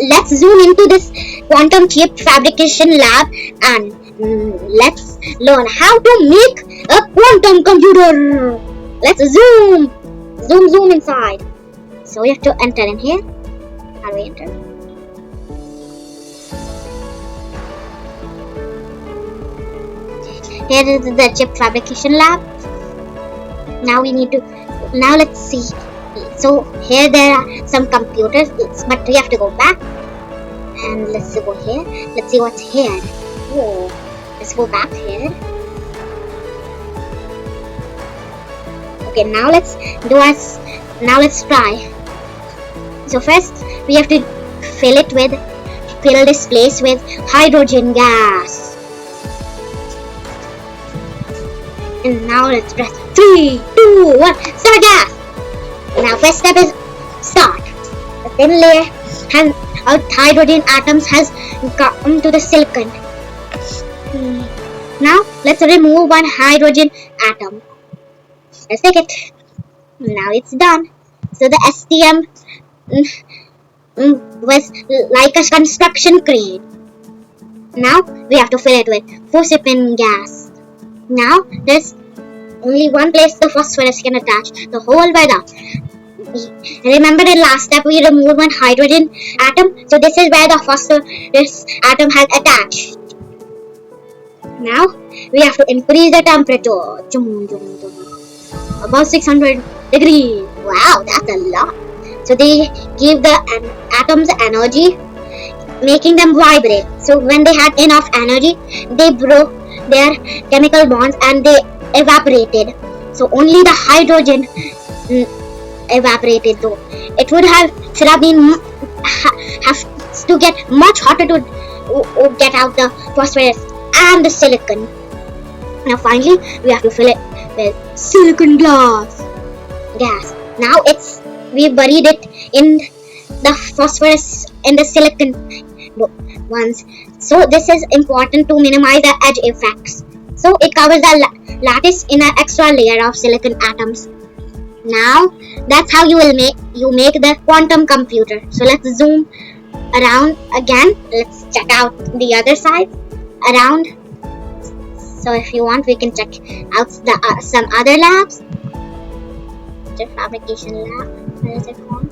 let's zoom into this quantum chip fabrication lab and let's learn how to make a quantum computer. Let's zoom inside. So we have to enter in here. How do we enter? Here is the chip fabrication lab. Now let's see. So here there are some computers, but we have to go back and let's go here. Let's see what's here. Whoa. Let's go back here. Okay, now let's try. So first we have to fill this place with hydrogen gas. And now let's press 3, 2, 1, start gas. Now first step is start. The thin layer of hydrogen atoms has come to the silicon. Now let's remove one hydrogen atom. Let's take it. Now it's done. So the STM was like a construction crane. Now we have to fill it with phosphine gas. Now there's only one place the phosphorus can attach, the whole way down. Remember the last step we removed one hydrogen atom, so this is where the phosphorus atom has attached. Now we have to increase the temperature above 600 degrees. Wow, that's a lot. So they give the atoms energy, making them vibrate. So when they had enough energy, they broke their chemical bonds and they evaporated. So only the hydrogen evaporated though. It should have been have to get much hotter to get out the phosphorus and the silicon. Now finally we have to fill it with silicon gas. Now we buried it in the phosphorus in the silicon ones. So this is important to minimize the edge effects. So it covers the lattice in an extra layer of silicon atoms. Now that's how you make the quantum computer. So let's zoom around again. Let's check out the other side around. So if you want, we can check out some other labs. The fabrication lab. Where is it called?